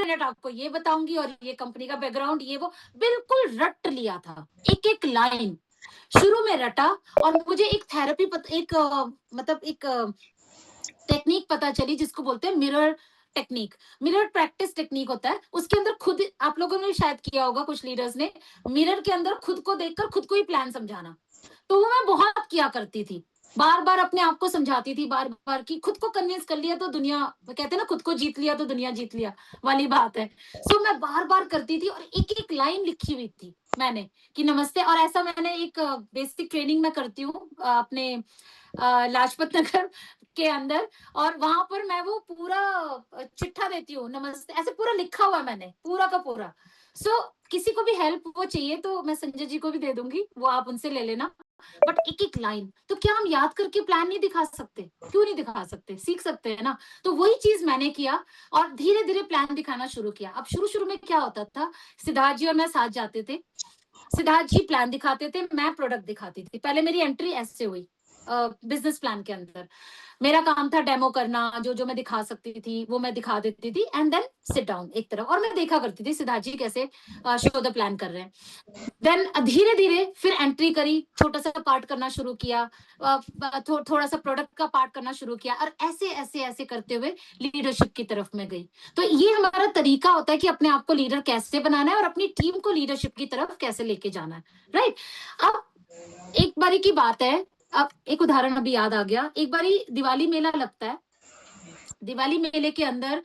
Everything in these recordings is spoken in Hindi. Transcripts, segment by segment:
मिनट आपको ये बताऊंगी और ये कंपनी का बैकग्राउंड ये वो, बिल्कुल रट लिया था, एक एक लाइन शुरू में रटा। और मुझे एक थेरेपी मतलब एक टेक्निक पता चली जिसको बोलते हैं mirror technique. Mirror practice technique होता है, उसके अंदर खुद, आप लोगों ने शायद किया होगा कुछ लीडर्स ने, मिरर के अंदर खुद को देखकर खुद को ही प्लान समझाना। तो वो मैं बहुत किया करती थी, बार बार अपने आप को समझाती थी, बार बार की खुद को कन्विंस कर लिया तो दुनिया, कहते हैं ना खुद को जीत लिया तो दुनिया जीत लिया वाली बात है। सो मैं बार बार करती थी और एक एक लाइन लिखी हुई थी मैंने कि नमस्ते। और ऐसा मैंने एक बेसिक ट्रेनिंग में करती हूँ अपने लाजपत नगर के अंदर, और वहां पर मैं वो पूरा चिट्ठा देती हूँ नमस्ते, ऐसे पूरा लिखा हुआ मैंने पूरा का पूरा। सो किसी को भी हेल्प वो चाहिए तो मैं संजय जी को भी दे दूंगी, वो आप उनसे ले लेना। बट एक एक लाइन, तो क्या हम याद करके प्लान नहीं दिखा सकते? क्यों नहीं दिखा सकते, सीख सकते हैं ना। तो वही चीज मैंने किया और धीरे धीरे प्लान दिखाना शुरू किया। अब शुरू शुरू में क्या होता था, सिद्धार्थ जी और मैं साथ जाते थे, सिद्धार्थ जी प्लान दिखाते थे, मैं प्रोडक्ट दिखाती थी। पहले मेरी एंट्री ऐसे हुई बिजनेस प्लान के अंदर। मेरा काम था डेमो करना, जो जो मैं दिखा सकती थी वो मैं दिखा देती थी, एंड देन सिट डाउन एक तरफ, और मैं देखा करती थी सिद्धार्थ जी कैसे शो द प्लान कर रहे हैं। देन धीरे धीरे फिर एंट्री करी, छोटा सा पार्ट करना शुरू किया, थोड़ा सा प्रोडक्ट का पार्ट करना शुरू किया, और ऐसे ऐसे ऐसे करते हुए लीडरशिप की तरफ में गई। तो ये हमारा तरीका होता है कि अपने आप को लीडर कैसे बनाना है और अपनी टीम को लीडरशिप की तरफ कैसे लेके जाना है, राइट। अब एक बारी की बात है, अब एक उदाहरण अभी याद आ गया। एक बारी दिवाली मेला लगता है, दिवाली मेले के अंदर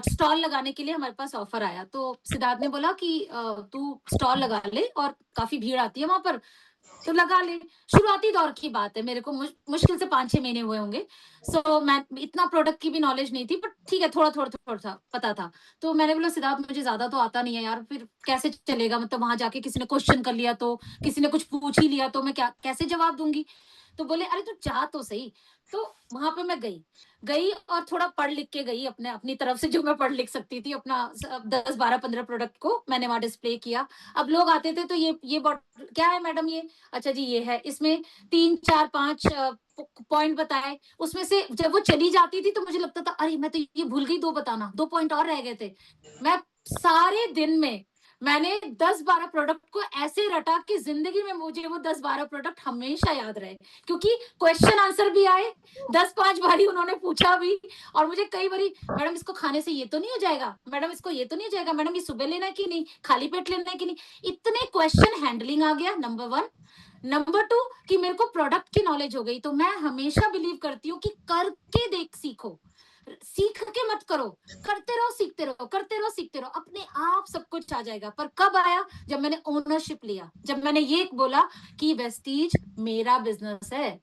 स्टॉल लगाने के लिए हमारे पास ऑफर आया। तो सिद्धार्थ ने बोला कि तू स्टॉल लगा ले, और काफी भीड़ आती है वहां पर, तो लगा ले। शुरुआती दौर की बात है, मेरे को मुश्किल से 5-6 महीने हुए होंगे। सो मैं इतना प्रोडक्ट की भी नॉलेज नहीं थी, बट ठीक है थोड़ा थोड़ा थोड़ा था पता था। तो मैंने बोला सिद्धार्थ मुझे ज्यादा तो आता नहीं है यार, फिर कैसे चलेगा, मतलब वहां जाके किसी ने क्वेश्चन कर लिया तो, किसी ने कुछ पूछ ही लिया तो मैं क्या कैसे जवाब दूंगी। तो बोले अरे तू जा तो सही। तो वहां पे मैं गई गई और थोड़ा पढ़ लिख के गई, अपने अपनी तरफ से जो मैं पढ़ लिख सकती थी, अपना 10-12-15 प्रोडक्ट को मैंने वहां डिस्प्ले किया। अब लोग आते थे तो ये क्या है मैडम ये, अच्छा जी ये है, इसमें 3-4-5 पॉइंट बताए। उसमें से जब वो चली जाती थी तो मुझे लगता था अरे मैं तो ये भूल गई, 2 बताना, 2 पॉइंट और रह गए थे। मैं सारे दिन में मैंने 10-12 प्रोडक्ट को ऐसे रटा कि जिंदगी में मुझे वो 10-12 प्रोडक्ट हमेशा याद रहे, क्योंकि क्वेश्चन आंसर भी आए, 10-5 बारी उन्होंने पूछा भी। और मुझे कई बारी, मैडम इसको खाने से ये तो नहीं हो जाएगा, मैडम इसको ये तो नहीं हो जाएगा, मैडम ये सुबह लेना है कि नहीं, खाली पेट लेना है कि नहीं, इतने क्वेश्चन हैंडलिंग आ गया, नंबर 1। नंबर 2 कि मेरे को प्रोडक्ट की नॉलेज हो गई। तो मैं हमेशा बिलीव करती हूँ कि करके देख सीखो, सीख के मत करो, करते रहो सीखते रहो, करते रहो सीखते रहो, अपने आप सब कुछ आ जाएगा। पर कब आया, जब मैंने ओनरशिप लिया, जब मैंने ये बोला कि वेस्टीज मेरा बिजनेस है,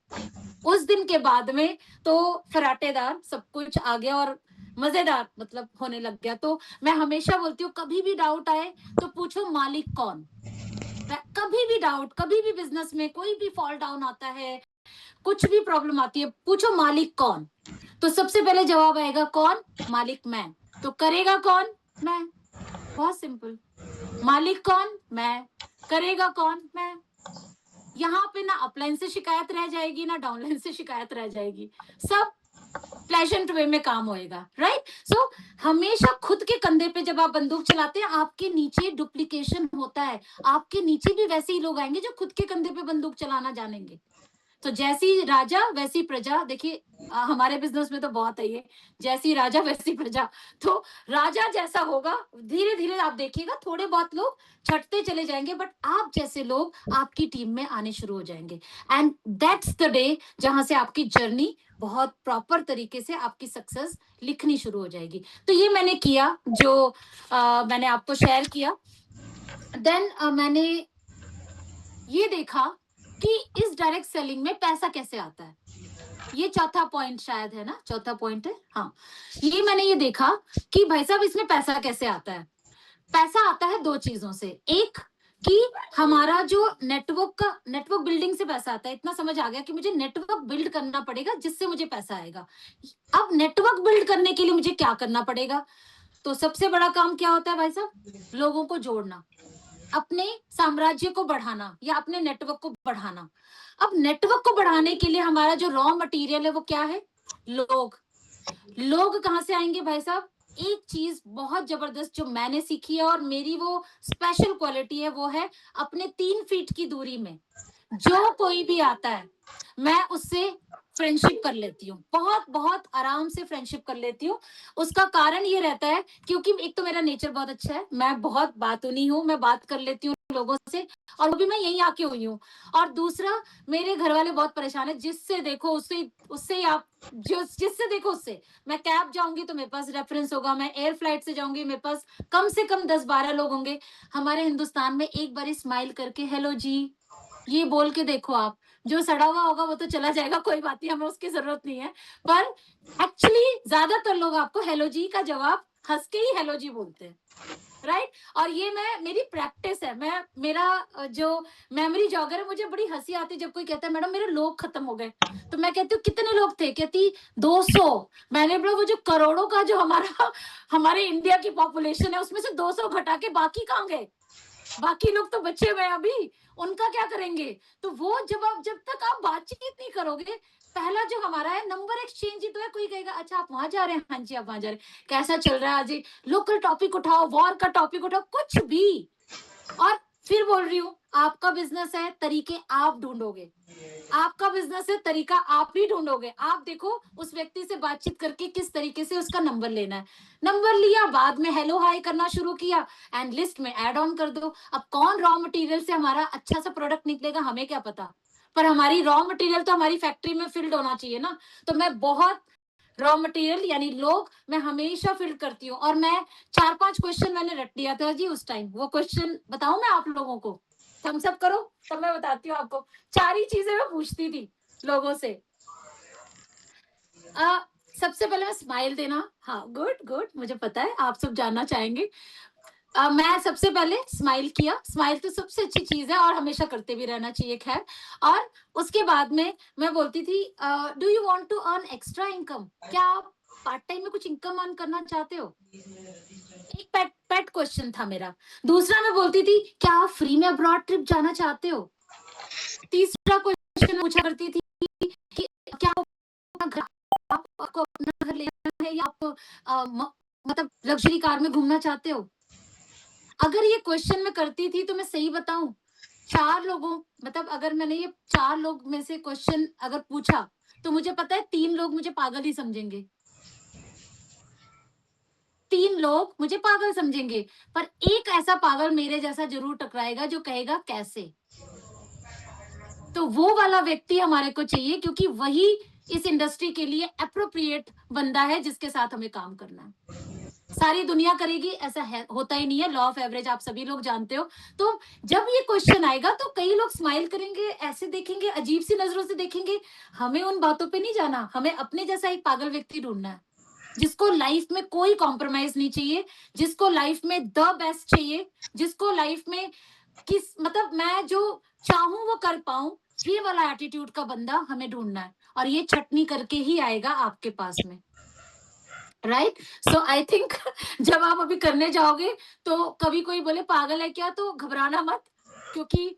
उस दिन के बाद में तो फराटेदार सब कुछ आ गया और मजेदार मतलब होने लग गया। तो मैं हमेशा बोलती हूँ कभी भी डाउट आए तो पूछो मालिक कौन। कभी भी डाउट, कभी भी बिजनेस में कोई भी फॉल डाउन आता है, कुछ भी प्रॉब्लम आती है, पूछो मालिक कौन। तो सबसे पहले जवाब आएगा कौन, मालिक मैं। तो करेगा कौन, मैं। बहुत सिंपल, मालिक कौन, मैं, करेगा कौन, मैं। यहाँ पे ना अपलाइन से शिकायत रह जाएगी ना डाउनलाइन से शिकायत रह जाएगी, सब प्लेजेंट वे में काम होएगा, राइट। सो हमेशा खुद के कंधे पे जब आप बंदूक चलाते हैं, आपके नीचे डुप्लीकेशन होता है, आपके नीचे भी वैसे ही लोग आएंगे जो खुद के कंधे पे बंदूक चलाना जानेंगे। तो जैसी राजा वैसी प्रजा, देखिए हमारे बिजनेस में तो बहुत है ये, जैसी राजा वैसी प्रजा। तो राजा जैसा होगा, धीरे धीरे आप देखिएगा थोड़े बहुत लोग छटते चले जाएंगे, बट आप जैसे लोग आपकी टीम में आने शुरू हो जाएंगे। एंड दैट्स द डे जहां से आपकी जर्नी बहुत प्रॉपर तरीके से आपकी सक्सेस लिखनी शुरू हो जाएगी। तो ये मैंने किया, जो मैंने आपको शेयर किया। देन मैंने ये देखा कि इस डायरेक्ट सेलिंग में पैसा कैसे आता है। ये चौथा पॉइंट शायद है ना, चौथा पॉइंट है, हाँ। ये मैंने ये देखा कि भाई साहब इसमें पैसा कैसे आता है। पैसा आता है 2 चीजों से, एक कि हमारा जो नेटवर्क बिल्डिंग से पैसा आता है। इतना समझ आ गया कि मुझे नेटवर्क बिल्ड करना पड़ेगा जिससे मुझे पैसा आएगा। अब नेटवर्क बिल्ड करने के लिए मुझे क्या करना पड़ेगा, तो सबसे बड़ा काम क्या होता है भाई साहब, लोगों को जोड़ना, अपने साम्राज्य को बढ़ाना या अपने नेटवर्क को बढ़ाना। अब नेटवर्क को बढ़ाने के लिए हमारा जो रॉ मटेरियल है वो क्या है, लोग। लोग कहां से आएंगे भाई साहब, एक चीज बहुत जबरदस्त जो मैंने सीखी है और मेरी वो स्पेशल क्वालिटी है, वो है अपने 3 फीट की दूरी में जो कोई भी आता है मैं उससे फ्रेंडशिप कर लेती हूँ, बहुत बहुत आराम से फ्रेंडशिप कर लेती हूँ। उसका कारण ये रहता है क्योंकि एक तो मेरा नेचर बहुत अच्छा है, मैं बहुत बातूनी हूँ, मैं बात कर लेती हूँ लोगों से, और वो भी मैं यहीं आके हुई हूँ। और दूसरा, मेरे घर वाले बहुत परेशान है, जिससे देखो उससे उससे ही आप जिससे देखो उससे। मैं कैब जाऊंगी तो मेरे पास रेफरेंस होगा, मैं एयर फ्लाइट से जाऊंगी मेरे पास कम से कम 10-12 लोग होंगे। हमारे हिंदुस्तान में एक बार स्माइल करके हेलो जी ये बोल के देखो आप, जो सड़ा हुआ होगा वो तो चला जाएगा, कोई बात नहीं, हमें उसकी जरूरत नहीं है। पर एक्चुअली ज्यादातर लोग आपको हेलो जी का जवाब हंस के ही हेलो जी बोलते हैं, राइट। और ये मेरी प्रैक्टिस है, मैं मेरा जो मेमोरी जॉगर है, मुझे बड़ी हंसी आती है जब कोई कहता है मैडम मेरे लोग खत्म हो गए। तो मैं कहती हूँ कितने लोग थे, कहती 200। मैंने बोला वो जो करोड़ों का जो हमारा हमारे इंडिया की पॉपुलेशन है उसमें से 200 घटा के बाकी कहाँ गए, बाकी लोग तो बचे हुए अभी, उनका क्या करेंगे। तो वो जब तक आप बातचीत नहीं करोगे, पहला जो हमारा है नंबर एक्सचेंज ही तो है। कोई कहेगा अच्छा आप वहां जा रहे हैं, हाँ जी आप वहां जा रहे हैं, कैसा चल रहा है आज, लोकल टॉपिक उठाओ, वॉर का टॉपिक उठाओ, कुछ भी। और फिर बोल रही हूँ आपका बिजनेस है, तरीके आप ढूंढोगे, आपका बिजनेस है, तरीका आप ही ढूंढोगे। आप देखो उस व्यक्ति से बातचीत करके किस तरीके से उसका नंबर लेना है, नंबर लिया, बाद में हेलो हाय करना शुरू किया, एंड लिस्ट में ऐड ऑन कर दो। अब कौन रॉ मटेरियल से हमारा अच्छा सा प्रोडक्ट निकलेगा हमें क्या पता, पर हमारी रॉ मटेरियल तो हमारी फैक्ट्री में फिल्ड होना चाहिए ना। तो मैं बहुत रॉ मटेरियल यानी लोग मैं हमेशा फिल्ड करती हूँ। और मैं 4-5 क्वेश्चन मैंने रट लिया था जी उस टाइम, वो क्वेश्चन बताऊं मैं आप लोगों को, थम्स अप करो तब मैं बताती हूँ आपको। 4 ही चीजें मैं पूछती थी लोगों से। आ, सबसे पहले मैं स्माइल देना, हाँ गुड गुड, मुझे पता है आप सब जानना चाहेंगे। मैं सबसे पहले स्माइल किया, स्माइल तो सबसे अच्छी चीज है और हमेशा करते भी रहना चाहिए, खैर। और उसके बाद में मैं बोलती थी do you want to earn extra income, क्या आप पार्ट टाइम में कुछ इनकम अर्न करना चाहते हो। एक पेट पेट क्वेश्चन था मेरा। दूसरा मैं बोलती थी क्या आप फ्री में अब्रॉड ट्रिप जाना चाहते हो। तीसरा क्वेश्चन पूछा करती थी कि क्या आपको अपना घर लेना है या आप मतलब लग्जरी कार में घूमना चाहते हो। अगर ये क्वेश्चन मैं करती थी तो मैं सही बताऊं, 4 लोगों मतलब अगर मैंने ये 4 लोग में से क्वेश्चन अगर पूछा तो मुझे पता है 3 लोग मुझे पागल ही समझेंगे, 3 लोग मुझे पागल समझेंगे, पर एक ऐसा पागल मेरे जैसा जरूर टकराएगा जो कहेगा कैसे। तो वो वाला व्यक्ति हमारे को चाहिए क्योंकि वही इस इंडस्ट्री के लिए अप्रोप्रिएट बंदा है जिसके साथ हमें काम करना है। सारी दुनिया करेगी ऐसा है, होता ही नहीं है, लॉ ऑफ एवरेज आप सभी लोग जानते हो। तो जब ये क्वेश्चन आएगा तो कई लोग स्माइल करेंगे, ऐसे देखेंगे, अजीब सी नजरों से देखेंगे। हमें उन बातों पे नहीं जाना, हमें अपने जैसा एक पागल व्यक्ति ढूंढना है जिसको लाइफ में कोई कॉम्प्रोमाइज नहीं चाहिए, जिसको लाइफ में द बेस्ट चाहिए, जिसको लाइफ में किस मतलब मैं जो चाहूं वो कर पाऊं, ये वाला एटीट्यूड का बंदा हमें ढूंढना है। और ये छटनी करके ही आएगा आपके पास में, राइट। सो आई थिंक जब आप अभी करने जाओगे तो कभी कोई बोले पागल है क्या तो घबराना मत, क्योंकि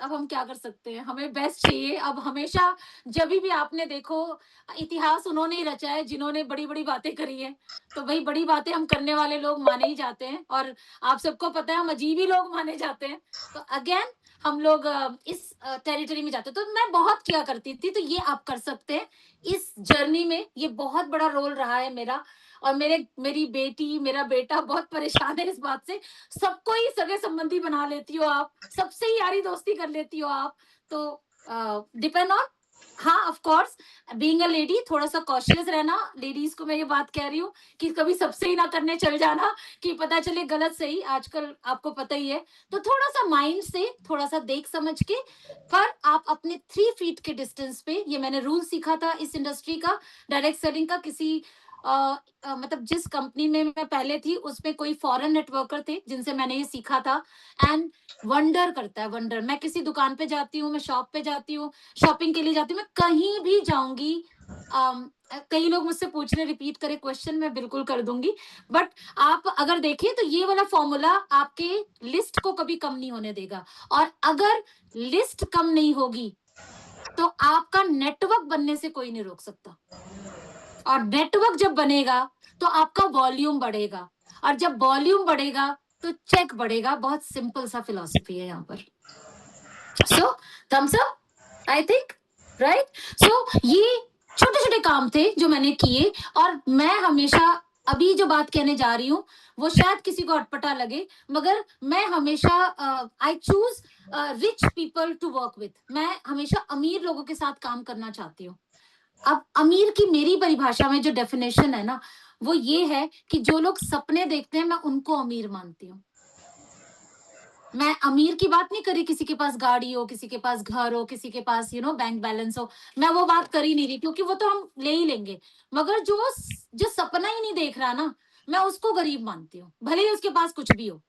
अब हम क्या कर सकते हैं, हमें बेस्ट चाहिए। अब हमेशा जब भी आपने देखो इतिहास उन्होंने ही रचा है जिन्होंने बड़ी बड़ी बातें करी है, तो भाई बड़ी बातें हम करने वाले लोग माने ही जाते हैं, और आप सबको पता है हम अजीब ही लोग माने जाते हैं। तो अगेन हम लोग इस टेरिटरी में जाते हैं। तो मैं बहुत किया करती थी, तो ये आप कर सकते हैं इस जर्नी में, ये बहुत बड़ा रोल रहा है मेरा। और मेरी बेटी मेरा बेटा बहुत परेशान है इस बात से, सबको ही सगे संबंधी बना लेती हो आप, सबसे ही यारी दोस्ती कर लेती हो आप। तो डिपेंड ऑन, हाँ of course being a lady थोड़ा सा कॉशियस रहना, लेडीज को मैं ये बात कह रही हूँ कि कभी सबसे ही ना करने चल जाना कि पता चले गलत सही, आजकल आपको पता ही है। तो थोड़ा सा माइंड से थोड़ा सा देख समझ के, पर आप अपने 3 फीट के डिस्टेंस पे, ये मैंने रूल सीखा था इस इंडस्ट्री का, डायरेक्ट सेलिंग का। किसी मतलब जिस कंपनी में मैं पहले थी उसमें कोई फॉरेन नेटवर्कर थे जिनसे मैंने ये सीखा था, एंड वंडर करता है वंडर। मैं किसी दुकान पे जाती हूँ, मैं शॉप पे जाती हूँ, शॉपिंग के लिए जाती हूँ, मैं कहीं भी जाऊंगी, कई लोग मुझसे पूछ रहे रिपीट करे क्वेश्चन, मैं बिल्कुल कर दूंगी। बट आप अगर देखें तो ये वाला फॉर्मूला आपके लिस्ट को कभी कम नहीं होने देगा, और अगर लिस्ट कम नहीं होगी तो आपका नेटवर्क बनने से कोई नहीं रोक सकता। और नेटवर्क जब बनेगा तो आपका वॉल्यूम बढ़ेगा, और जब वॉल्यूम बढ़ेगा तो चेक बढ़ेगा। बहुत सिंपल सा फिलॉसफी है यहाँ पर। So thumbs up, I think, right? So ये छोटे छोटे काम थे जो मैंने किए, और मैं हमेशा अभी जो बात कहने जा रही हूँ वो शायद किसी को अटपटा लगे, मगर मैं हमेशा I choose rich people to work with. मैं हमेशा अमीर लोगों के साथ काम करना चाहती हूँ। अब अमीर की मेरी परिभाषा में जो डेफिनेशन है ना, वो ये है कि जो लोग सपने देखते हैं मैं उनको अमीर मानती हूँ। मैं अमीर की बात नहीं करी किसी के पास गाड़ी हो, किसी के पास घर हो, किसी के पास बैंक बैलेंस हो, मैं वो बात कर ही नहीं रही, क्योंकि वो तो हम ले ही लेंगे। मगर जो जो सपना ही नहीं देख रहा ना, मैं उसको गरीब मानती हूँ, भले ही उसके पास कुछ भी हो,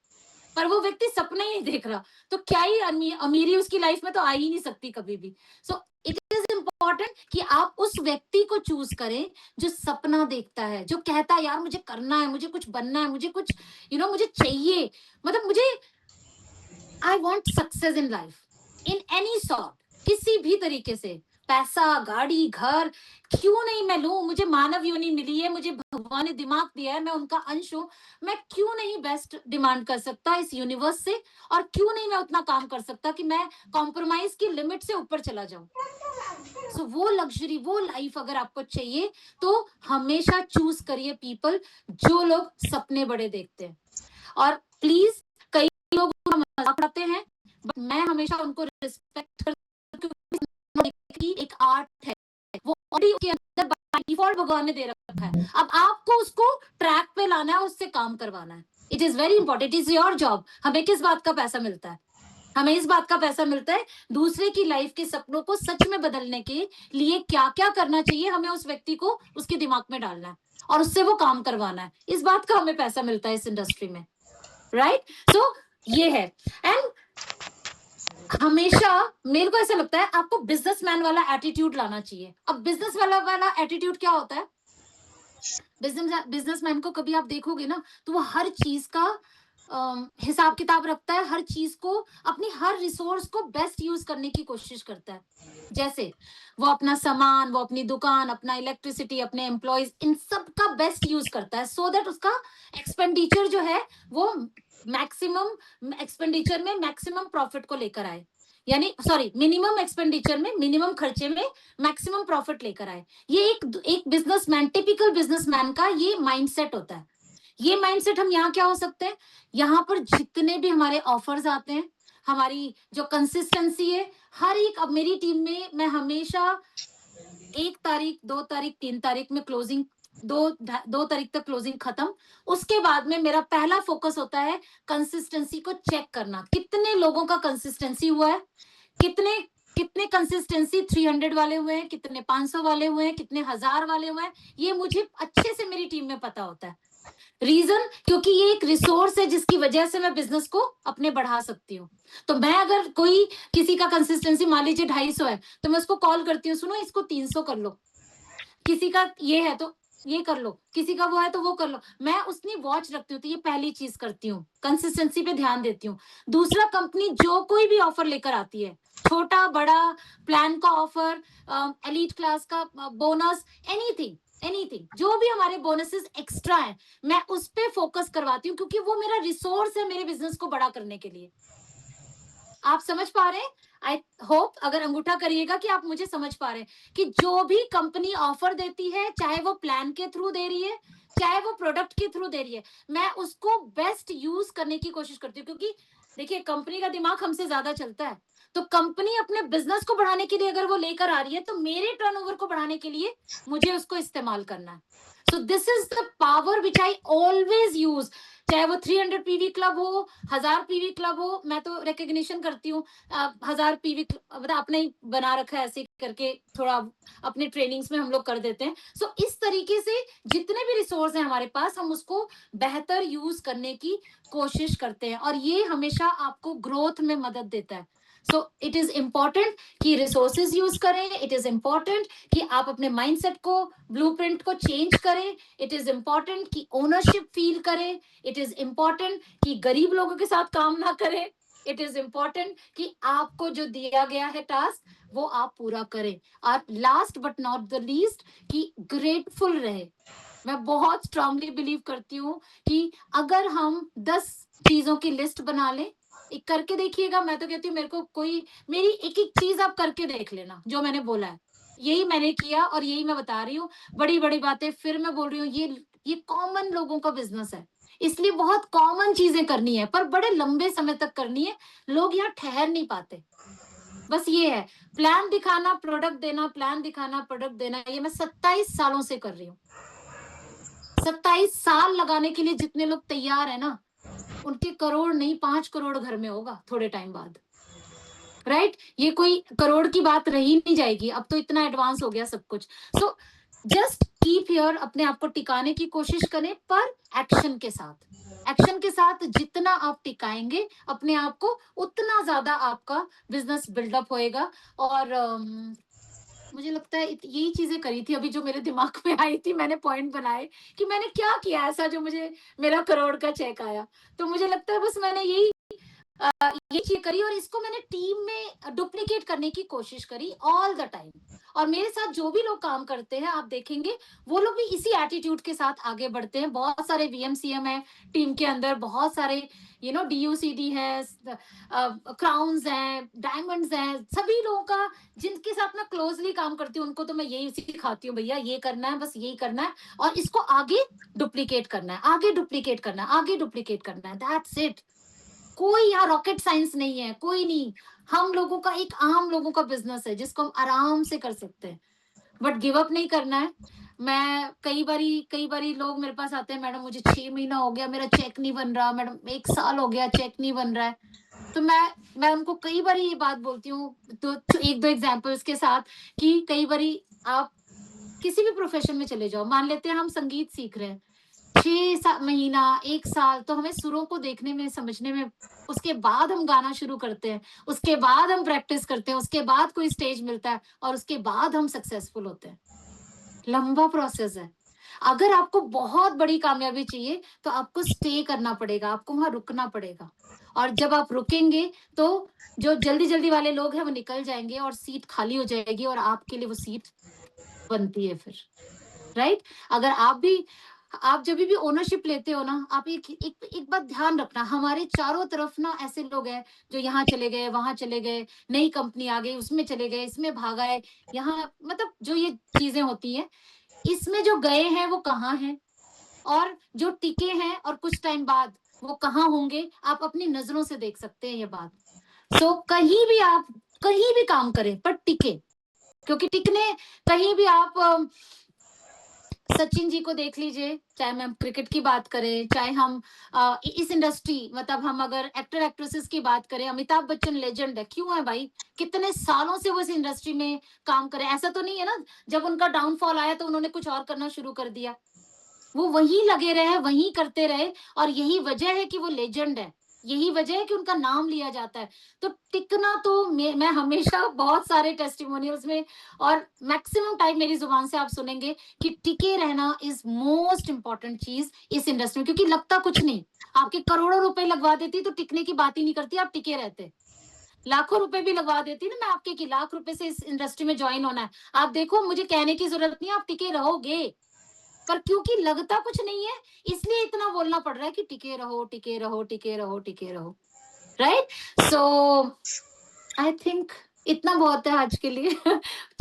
पर वो व्यक्ति सपना ही नहीं देख रहा, तो क्या ही अमीरी उसकी लाइफ में तो आ ही नहीं सकती कभी भी। सो इट इज इम्पोर्टेंट कि आप उस व्यक्ति को चूज करें जो सपना देखता है, जो कहता है यार मुझे करना है, मुझे कुछ बनना है, मुझे कुछ मुझे चाहिए, मतलब मुझे I want success in life in any sort, किसी भी तरीके से, पैसा, गाड़ी, घर, क्यों नहीं मैं लूं, मुझे मानव योनि मिली है, मुझे भगवान ने दिमाग दिया है, मैं उनका अंश हूं, मैं क्यों नहीं बेस्ट डिमांड कर सकता इस यूनिवर्स से, और क्यों नहीं मैं उतना काम कर सकता कि मैं कॉम्प्रोमाइज की लिमिट से ऊपर चला जाऊं। सो वो लग्जरी, वो लाइफ अगर आपको चाहिए तो हमेशा चूज करिए पीपल जो लोग सपने बड़े देखते हैं। और प्लीज, कई लोग मजाक उड़ाते हैं, बट मैं हमेशा उनको रिस्पेक्ट करती हूँ। एक आर्ट है, वो ऑलरेडी उसके अंदर बाय डिफॉल्ट भगवान ने दे रखा है, अब आपको उसको ट्रैक पे लाना है, उससे काम करवाना है। It is very important, it is your job. हमें किस बात का पैसा मिलता है? हमें इस बात का पैसा मिलता है दूसरे की लाइफ के सपनों को सच में बदलने के लिए क्या क्या करना चाहिए, हमें उस व्यक्ति को उसके दिमाग में डालना है और उससे वो काम करवाना है। इस बात का हमें पैसा मिलता है इस इंडस्ट्री में, राइट? सो ये है। एंड हमेशा मेरे को ऐसा लगता है आपको बिजनेसमैन वाला एटीट्यूड लाना चाहिए। अब बिजनेस वाला एटीट्यूड क्या होता है? बिजनेसमैन को कभी आप देखोगे ना तो वो हर चीज का हिसाब किताब रखता है, हर चीज को, अपनी हर रिसोर्स को बेस्ट यूज करने की कोशिश करता है। जैसे वो अपना सामान, वो अपनी दुकान, अपना इलेक्ट्रिसिटी, अपने एम्प्लॉयज, इन सब का बेस्ट यूज करता है, सो दैट उसका एक्सपेंडिचर जो है वो मैक्सिमम एक्सपेंडिचर में मैक्सिमम प्रॉफिट को लेकर आए, यानी सॉरी, मिनिमम एक्सपेंडिचर में, मिनिमम खर्चे में मैक्सिमम प्रॉफिट लेकर आए। ये एक बिजनेसमैन, टिपिकल बिजनेसमैन का ये माइंडसेट होता है। ये माइंडसेट हम यहाँ क्या हो सकते हैं, यहाँ पर जितने भी हमारे ऑफर्स आते हैं, हमारी जो कंसिस्टेंसी है, हर एक, अब मेरी टीम में मैं हमेशा 1 तारीख, 2 तारीख, 3 तारीख में क्लोजिंग, 2 तारीख तक क्लोजिंग खत्म। उसके बाद में मेरा पहला फोकस होता है कंसिस्टेंसी को चेक करना, कितने लोगों का कंसिस्टेंसी हुआ है, कितने कितने कंसिस्टेंसी 300 वाले हुए हैं, कितने 500 वाले हुए हैं, कितने 1000 वाले हुए हैं, ये मुझे अच्छे से मेरी टीम में पता होता है। रीजन, क्योंकि ये एक रिसोर्स है जिसकी वजह से मैं बिजनेस को अपने बढ़ा सकती हूँ। तो मैं अगर कोई किसी का कंसिस्टेंसी मान लीजिए 250 है, तो मैं उसको कॉल करती हूँ, सुनो इसको 300 कर लो, किसी का ये है तो ये कर लो, किसी का वो है तो वो कर लो। मैं उसकी वॉच रखती हूँ, तो ये पहली चीज करती हूँ, कंसिस्टेंसी पे ध्यान देती हूँ। दूसरा, कंपनी जो कोई भी ऑफर लेकर आती है, छोटा बड़ा, प्लान का ऑफर, एलीट क्लास का बोनस, एनीथिंग एनीथिंग, जो भी हमारे बोनसेस एक्स्ट्रा है, मैं उस पे फोकस करवाती हूँ, क्योंकि वो मेरा रिसोर्स है मेरे बिजनेस को बड़ा करने के लिए। आप समझ पा रहे हैं? आई होप, अगर अंगूठा करिएगा कि आप मुझे समझ पा रहे हैं कि जो भी कंपनी ऑफर देती है, चाहे वो प्लान के थ्रू दे रही है, चाहे वो प्रोडक्ट के थ्रू दे रही है, मैं उसको बेस्ट यूज करने की कोशिश करती हूँ। क्योंकि देखिए, कंपनी का दिमाग हमसे ज्यादा चलता है, तो कंपनी अपने बिजनेस को बढ़ाने के लिए अगर वो लेकर आ रही है, तो मेरे टर्नओवर को बढ़ाने के लिए मुझे उसको इस्तेमाल करना है। So this is the power which I always use, चाहे वो 300 पीवी क्लब हो, 1000 पीवी क्लब हो, मैं तो रिकग्निशन करती हूँ 1000 पीवी, मतलब अपने ही बना रखा है ऐसे करके, थोड़ा अपने ट्रेनिंग्स में हम लोग कर देते हैं। सो इस तरीके से जितने भी रिसोर्स हैं हमारे पास, हम उसको बेहतर यूज करने की कोशिश करते हैं, और ये हमेशा आपको ग्रोथ में मदद देता है। सो इट इज इम्पोर्टेंट कि रिसोर्सेज यूज करें, इट इज इम्पोर्टेंट कि आप अपने माइंडसेट को, ब्लूप्रिंट को चेंज करें, इट इज इम्पोर्टेंट कि ओनरशिप फील करें, इट इज इम्पोर्टेंट कि गरीब लोगों के साथ काम ना करें, इट इज इम्पोर्टेंट कि आपको जो दिया गया है टास्क वो आप पूरा करें, और last but not the least कि ग्रेटफुल रहे। मैं बहुत स्ट्रांगली बिलीव करती हूँ कि अगर हम 10 चीजों की लिस्ट बना लें, एक करके देखिएगा। मैं तो कहती हूँ मेरे को कोई मेरी एक एक चीज आप करके देख लेना जो मैंने बोला है, यही मैंने किया और यही मैं बता रही हूँ। बड़ी बड़ी बातें फिर मैं बोल रही हूँ, ये कॉमन लोगों का बिजनेस है, इसलिए बहुत कॉमन चीजें करनी है पर बड़े लंबे समय तक करनी है। लोग यहाँ ठहर नहीं पाते। बस ये है, प्लान दिखाना प्रोडक्ट देना, प्लान दिखाना प्रोडक्ट देना। ये मैं 27 सालों से कर रही हूँ। 27 साल लगाने के लिए जितने लोग तैयार है ना, उनके करोड़ नहीं 5 करोड़ घर में होगा थोड़े टाइम बाद, राइट? ये कोई करोड़ की बात रही नहीं जाएगी, अब तो इतना एडवांस हो गया सब कुछ। सो जस्ट कीप हियर, अपने आप को टिकाने की कोशिश करें पर एक्शन के साथ। एक्शन के साथ जितना आप टिकाएंगे अपने आप को, उतना ज्यादा आपका बिजनेस बिल्डअप होएगा। और मुझे लगता है यही चीजें करी थी अभी जो मेरे दिमाग में आई थी, मैंने पॉइंट बनाए कि मैंने क्या किया ऐसा जो मुझे मेरा करोड़ का चेक आया। तो मुझे लगता है बस मैंने यही ये चीज करी और इसको मैंने टीम में डुप्लीकेट करने की कोशिश करी ऑल द टाइम। और मेरे साथ जो भी लोग काम करते हैं आप देखेंगे वो लोग भी इसी एटीट्यूड के साथ आगे बढ़ते हैं। बहुत सारे वीएमसीएम है टीम के अंदर, बहुत सारे डीयूसीडी है, क्राउन्स हैं, डायमंड्स हैं, सभी लोगों का जिनके साथ मैं क्लोजली काम करती हूँ उनको तो मैं यही सिखाती हूँ, भैया ये करना है, बस यही करना है और इसको आगे डुप्लीकेट करना है, आगे डुप्लीकेट करना है, आगे डुप्लीकेट करना है, दैट्स इट। कोई यहाँ रॉकेट साइंस नहीं है, कोई नहीं। हम लोगों का एक आम लोगों का बिजनेस है जिसको हम आराम से कर सकते हैं, बट गिव अप नहीं करना है। मैं कई बारी लोग मेरे पास आते हैं, मैडम मुझे 6 महीना हो गया मेरा चेक नहीं बन रहा, मैडम 1 साल हो गया चेक नहीं बन रहा है। तो मैं उनको कई बार ये बात बोलती हूँ, तो एक दो एग्जांपल्स के साथ, कि कई बारी आप किसी भी प्रोफेशन में चले जाओ, मान लेते हैं हम संगीत सीख रहे हैं, 6 महीना 1 साल तो हमें सुरों को देखने में समझने में, उसके बाद हम गाना शुरू करते हैं, उसके बाद हम प्रैक्टिस करते हैं, उसके बाद कोई स्टेज मिलता है और उसके बाद हम सक्सेसफुल होते हैं। लंबा प्रोसेस है। अगर आपको बहुत बड़ी कामयाबी चाहिए तो आपको स्टे करना पड़ेगा, आपको वहां रुकना पड़ेगा। और जब आप रुकेंगे तो जो जल्दी जल्दी वाले लोग हैं वो निकल जाएंगे और सीट खाली हो जाएगी और आपके लिए वो सीट बनती है फिर, राइट? अगर आप जब भी ओनरशिप लेते हो ना, आप एक बात ध्यान रखना, हमारे चारों तरफ ना ऐसे लोग हैं जो यहाँ चले गए, वहां चले गए, नई कंपनी आ गई उसमें चले गए, इसमें भागा है, यहाँ मतलब जो ये चीजें होती हैं, इसमें जो गए हैं वो कहाँ हैं और जो टिके हैं और कुछ टाइम बाद वो कहाँ होंगे, आप अपनी नजरों से देख सकते हैं ये बात। सो कहीं भी आप कहीं भी काम करें पर टिके, क्योंकि टिकने कहीं भी आप सचिन जी को देख लीजिए, चाहे हम क्रिकेट की बात करें, चाहे हम इस इंडस्ट्री, मतलब हम अगर एक्टर एक्ट्रेसेस की बात करें, अमिताभ बच्चन लेजेंड है, क्यों है भाई? कितने सालों से वो इस इंडस्ट्री में काम करे, ऐसा तो नहीं है ना जब उनका डाउनफॉल आया तो उन्होंने कुछ और करना शुरू कर दिया। वो वहीं लगे रहे, वहीं करते रहे और यही वजह है कि वो लेजेंड है, यही वजह है कि उनका नाम लिया जाता है। तो टिकना तो मैं हमेशा बहुत सारे टेस्टिमोनियल्स में और मैक्सिमम टाइम मेरी जुबान से आप सुनेंगे कि टिके रहना इज मोस्ट इंपॉर्टेंट चीज इस इंडस्ट्री में, क्योंकि लगता कुछ नहीं। आपके करोड़ों रुपए लगवा देती तो टिकने की बात ही नहीं करती, आप टिके रहते। लाखों रुपए भी लगवा देती ना मैं आपके, कि लाख रुपए से इस इंडस्ट्री में ज्वाइन होना है, आप देखो मुझे कहने की जरूरत नहीं, आप टिके रहोगे। पर क्योंकि लगता कुछ नहीं है इसलिए इतना बोलना पड़ रहा है कि टिके रहो, टिके रहो, टिके रहो, टिके रहो, राइट? सो आई थिंक इतना बहुत है आज के लिए।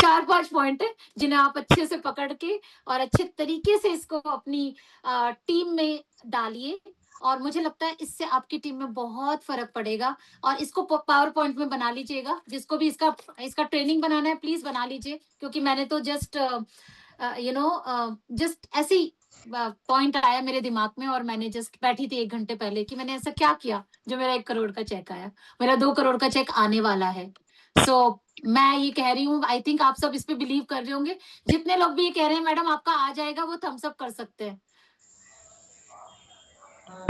4-5 पॉइंट है जिन्हें आप अच्छे से पकड़ के और अच्छे तरीके से इसको अपनी टीम में डालिए और मुझे लगता है इससे आपकी टीम में बहुत फर्क पड़ेगा। और इसको पावर पॉइंट में बना लीजिएगा, जिसको भी इसका ट्रेनिंग बनाना है प्लीज बना लीजिए, क्योंकि मैंने तो जस्ट जस्ट ऐसे ही पॉइंट आया मेरे दिमाग में और मैंने जस्ट बैठी थी 1 घंटे पहले कि मैंने ऐसा क्या किया जो मेरा 1 करोड़ का चेक आया, मेरा 2 करोड़ का चेक आने वाला है। सो मैं ये कह रही हूँ, आई थिंक आप सब इस पे बिलीव कर रहे होंगे। जितने लोग भी ये कह रहे हैं मैडम आपका आ जाएगा, वो थम्स अप कर सकते हैं,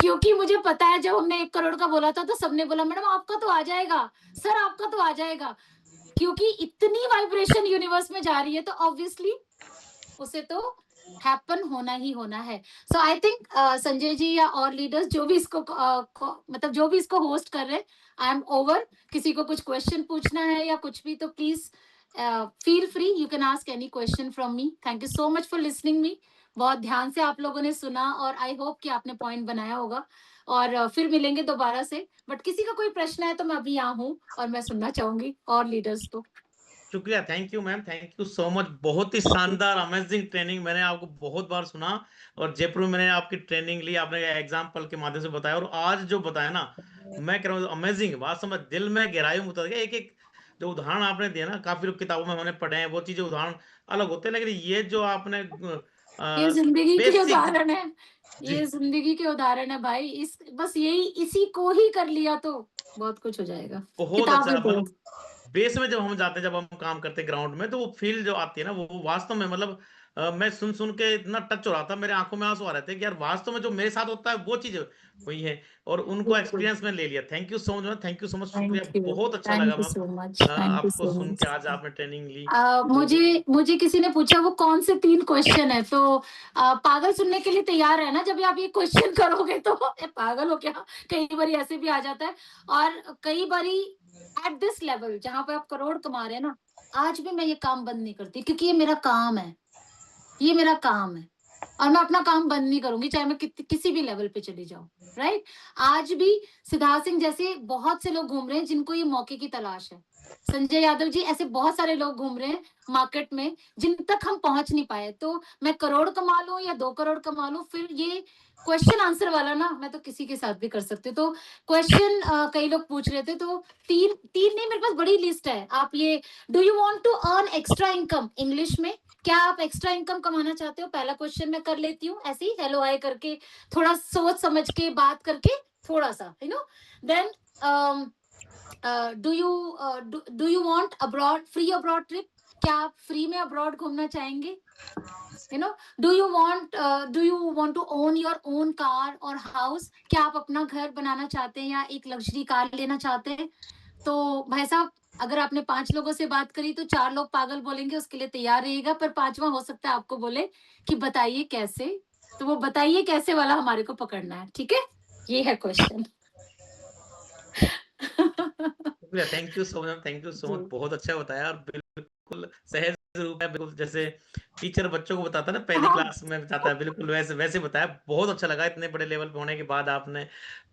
क्योंकि मुझे पता है जब हमने 1 करोड़ का बोला था तो सबने बोला मैडम आपका तो आ जाएगा, सर आपका तो आ जाएगा, क्योंकि इतनी वाइब्रेशन यूनिवर्स में जा रही है तो ऑब्वियसली उसे तो हैपन होना ही होना है। सो आई थिंक संजय जी या और लीडर्स जो भी इसको मतलब जो भी इसको होस्ट कर रहे हैं, आई एम ओवर। किसी को कुछ क्वेश्चन पूछना है या कुछ भी तो please feel free, you can ask any question from me. Thank you so much for listening me. बहुत ध्यान से आप लोगों ने सुना और आई होप कि आपने पॉइंट बनाया होगा और फिर मिलेंगे दोबारा से। बट किसी का कोई प्रश्न है तो मैं अभी यहाँ हूँ और मैं सुनना चाहूंगी और लीडर्स को। शुक्रिया, thank you ma'am, thank you so much. बहुत ही शानदार अमेजिंग ट्रेनिंग, मैंने आपको बहुत बार सुना और जयपुर में मैंने आपकी ट्रेनिंग ली, आपने एग्जाम्पल के माध्यम से बताया और आज जो बताया ना, मैं कह रहा हूँ अमेजिंग, वास्तव में दिल में गहराई में उतर गया। एक एक जो उदाहरण आपने दिया ना, काफी लोग किताबों में हमने पढ़े हैं, वो चीजें उदाहरण अलग होते हैं, लेकिन ये जो आपने ये जिंदगी के बेसिक उदाहरण है, जी ये जिंदगी के उदाहरण है भाई। इस बस यही इसी को ही कर लिया तो बहुत कुछ हो जाएगा। बहुत अच्छा, किताबें तो मतलब बेस में जब हम जाते हैं, जब हम काम करते हैं ग्राउंड में, तो वो फील जो आती है ना, वो वास्तव में मतलब मैं सुन सुन के इतना टच हो रहा था, मेरे आंखों में आंसू आ रहे थे कि यार वास्तव में जो मेरे साथ होता है वो चीज हुई है और उनको बिल्कुल। एक्सपीरियंस में ले लिया। Thank you so much, thank you so much, शुक्रिया, थैंक यू, बहुत अच्छा लगा thank you ma'am so much, thank you आपको सो सुन मच। के, आज आपने ट्रेनिंग ली। मुझे मुझे किसी ने पूछा वो कौन से 3 क्वेश्चन है, तो पागल सुनने के लिए तैयार है ना। जब आप ये क्वेश्चन करोगे तो पागल हो क्या, कई बार ऐसे भी आ जाता है। और कई बारी एट दिस लेवल जहां पे आप करोड़ कमा रहे हैं ना, आज भी मैं ये काम बंद नहीं करती क्योंकि ये मेरा काम है, ये मेरा काम है और मैं अपना काम बंद नहीं करूंगी चाहे मैं किसी भी लेवल पे चली जाऊं। राइट। आज भी सिद्धार्थ सिंह जैसे बहुत से लोग घूम रहे हैं जिनको ये मौके की तलाश है। संजय यादव जी, ऐसे बहुत सारे लोग घूम रहे हैं मार्केट में जिन तक हम पहुंच नहीं पाए। तो मैं करोड़ कमा लूं या 2 करोड़ कमा लूं, फिर ये क्वेश्चन आंसर वाला ना मैं तो किसी के साथ भी कर सकती हूँ। तो क्वेश्चन कई लोग पूछ रहे थे, तो तीन तीन नहीं, मेरे पास बड़ी लिस्ट है। आप ये do you want to earn extra income English में, क्या आप एक्स्ट्रा इनकम कमाना चाहते हो, पहला क्वेश्चन मैं कर लेती हूँ ऐसे ही हेलो हाय करके, थोड़ा सोच समझ के बात करके, थोड़ा सा then do you want abroad free abroad trip, क्या आप फ्री में अब्रॉड घूमना चाहेंगे। Do you want to own your own car और हाउस, क्या आप अपना घर बनाना चाहते हैं या एक लग्जरी कार लेना चाहते हैं। तो भाई साहब, अगर आपने 5 लोगों से बात करी तो 4 लोग पागल बोलेंगे, उसके लिए तैयार रहिएगा। पर 5वां हो सकता है आपको बोले कि बताइए कैसे, तो वो बताइए कैसे वाला हमारे को पकड़ना है। ठीक है, ये है क्वेश्चन। शुक्रिया, thank you so much, thank you so much, बहुत अच्छा बताया और बिल्कुल सहज रूप में, बिल्कुल जैसे टीचर बच्चों को बताता है ना पहली क्लास में बताता है, बिल्कुल वैसे वैसे बताया। बहुत अच्छा लगा, इतने बड़े लेवल पे होने के बाद आपने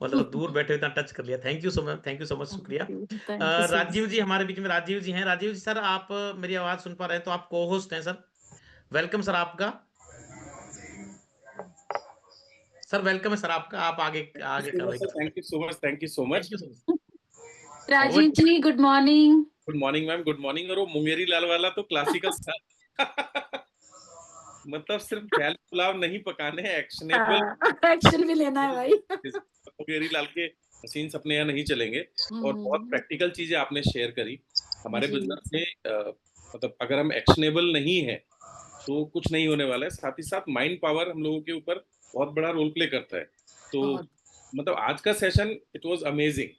मतलब दूर बैठे इतना टच कर लिया। Thank you so much, thank you so much, शुक्रिया। थैंक यू सो राजीव जी हमारे बीच में, राजीव जी हैं। राजीव जी सर, आप मेरी आवाज सुन पा रहे हैं तो आप को होस्ट हैं सर, वेलकम सर आपका। सर वेलकम है सर आपका, आप आगे आगे कार्रवाई कर सकते हैं। Thank you so much, thank you so much. Thank you so much Rajiv ji, good morning. Good morning ma'am, good morning. और वो मुंगेरी लाल वाला तो क्लासिकल था। मतलब सिर्फ ख्याल पुलाव नहीं पकाने हैं, एक्शनेबल एक्शन भी लेना है भाई। मुंगेरी लाल के सीन्स अपने यहाँ नहीं चलेंगे। और बहुत प्रैक्टिकल चीजें आपने शेयर करी। हमारे बिजनेस में मतलब अगर हम एक्शनेबल नहीं है तो कुछ नहीं होने वाला है। साथ ही साथ माइंड पावर हम लोगों के ऊपर बहुत बड़ा रोल प्ले करता है। तो मतलब आज का सेशन इट वाज अमेजिंग।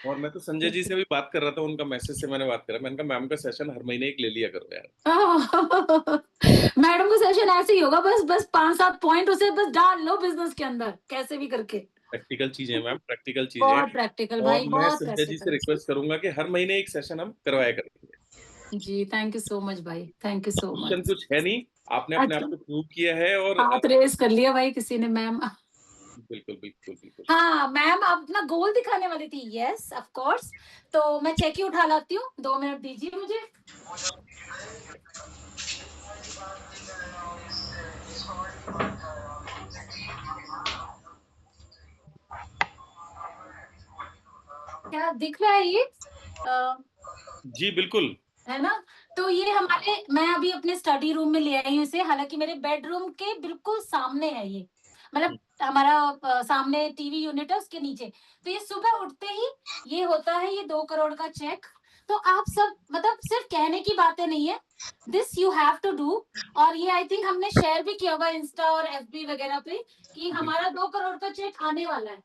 और मैं तो संजय जी से भी बात कर रहा था, उनका मैसेज से मैंने बात करा, मैंने कहा मैम का सेशन हर महीने एक ले लिया करो यार। मैडम का सेशन ऐसे ही होगा, बस बस 5-7 पॉइंट उसे बस डाल लो बिजनेस के अंदर कैसे भी करके। प्रैक्टिकल चीजें मैम, प्रैक्टिकल चीजें। बहुत प्रैक्टिकल भाई, और मैं बहुत संजय जी से रिक्वेस्ट करूंगा कि हर महीने एक सेशन हम करवाया करेंगे। जी, थैंक यू सो मच भाई, thank you so question much. कुछ है नहीं, आपने अपने आप को प्रूव किया है। और हाथ रेस कर लिया भाई किसी ने, मैम। बिल्कुल बिल्कुल बिल्कुल। हाँ मैम, आप अपना गोल दिखाने वाली थी। यस ऑफ कोर्स, तो मैं चेक ही उठा लाती हूँ, 2 मिनट दीजिए मुझे। क्या दिख रहा है ये? जी बिल्कुल, है ना। तो ये हमारे, मैं अभी अपने स्टडी रूम में ले आई हूँ इसे, हालांकि मेरे बेडरूम के बिल्कुल सामने है ये, मतलब हमारा सामने टीवी यूनिट है उसके नीचे। तो ये सुबह उठते ही ये होता है, ये 2 करोड़ का चेक। तो आप सब मतलब सिर्फ कहने की बातें नहीं है, this you have to do. और ये आई थिंक हमने शेयर भी किया होगा इंस्टा और एफबी वगैरह पे कि हमारा 2 करोड़ का चेक आने वाला है।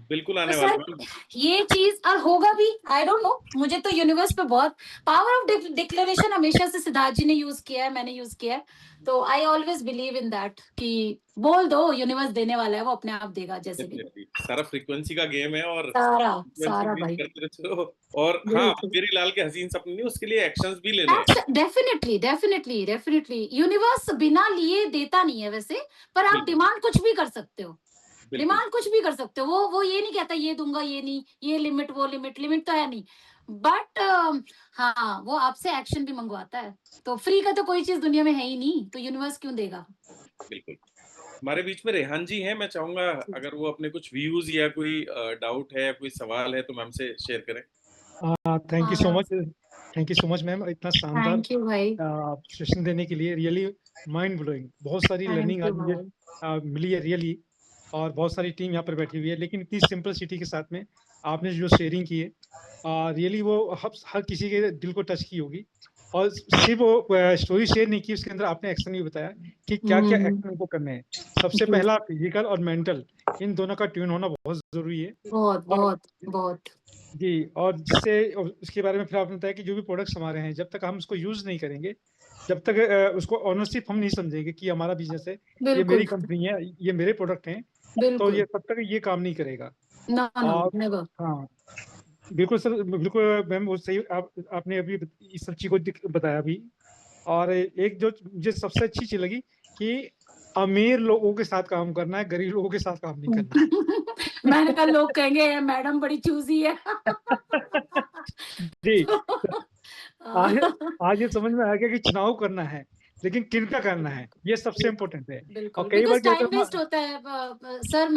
बिल्कुल आने तो वाला सर ये चीज और होगा भी, आई डोंट नो। मुझे तो यूनिवर्स पे बहुत पावर ऑफ डिक्लेरेशन हमेशा से सिद्धार्थ जी ने यूज किया है, मैंने यूज किया है। तो I always believe in that कि बोल दो, यूनिवर्स देने वाला है, वो अपने आप देगा जैसे भी। सारा फ्रीक्वेंसी का गेम है और सारा फ्रीक्वेंसी बीट भाई, करते रहते हो। और हाँ, बिल्कुल। मेरी लाल के हसीन सपने नहीं, उसके लिए एक्शंस भी लेने हैं। डेफिनेटली यूनिवर्स बिना लिए देता नहीं है वैसे, पर आप बिल्कुल, डिमांड कुछ भी कर सकते हो। बिल्कुल। डिमांड कुछ भी कर सकते हो, वो ये नहीं कहता ये दूंगा ये नहीं, ये लिमिट वो लिमिट तो है नहीं, बट हाँ वो आपसे एक्शन भी मंगवाता है। तो फ्री का तो कोई चीज दुनिया में है ही नहीं, तो यूनिवर्स क्यों देगा। बिल्कुल। हमारे बीच में रेहान जी हैं, मैं चाहूंगा अगर वो अपने कुछ व्यूज या कोई डाउट है, कोई सवाल है तो मैम से शेयर करें। थैंक यू सो हाँ, much, thank you so much ma'am, इतना शानदार थैंक यू भाई, सेशन देने के लिए। रियली माइंड ब्लोइंग, बहुत सारी थैंक लर्निंग यू आज मुझे भाई। मिली है रियली। और बहुत सारी टीम यहाँ पर बैठी हुई है, लेकिन इतनी सिंपलिसिटी के साथ में आपने जो शेयरिंग की है, रियली वो हर किसी के दिल को टच की होगी। और सिर्फ वो स्टोरी शेयर नहीं की, उसके अंदर आपने एक्शन भी बताया कि क्या क्या एक्शन को करने हैं। सबसे जी, पहला फिजिकल और मेंटल, इन दोनों का ट्यून होना बहुत जरूरी है। बहुत और बहुत बहुत। जी, और जिससे उसके बारे में फिर आपने बताया कि जो भी प्रोडक्ट्स हमारे हैं, जब तक हम उसको यूज नहीं करेंगे, जब तक उसको ऑनरशिप हम नहीं समझेंगे कि हमारा बिजनेस है, ये मेरी बिल्कुल कंपनी है, ये मेरे प्रोडक्ट हैं, तो बिल्कुल। ये तब तक ये काम नहीं करेगा। नो नो और नेवर। हाँ, बिल्कुल सर, बिल्कुल मैम, वो सही, आपने अभी इस सब चीज को बताया भी। और एक जो मुझे सबसे अच्छी चीज लगी कि अमीर लोगों के साथ काम करना है, गरीब लोगों के साथ काम नहीं करना मैंने कहा लोग कहेंगे मैडम बड़ी चूजी है। जी, आज हाँ, आज ये समझ में आ गया कि चुनाव करना है, लेकिन किनका करना है, ये सबसे इम्पोर्टेंट है। और बिल्कुल कई बार बिकॉज क्या होता टाइम है वेस्ट होता है सर।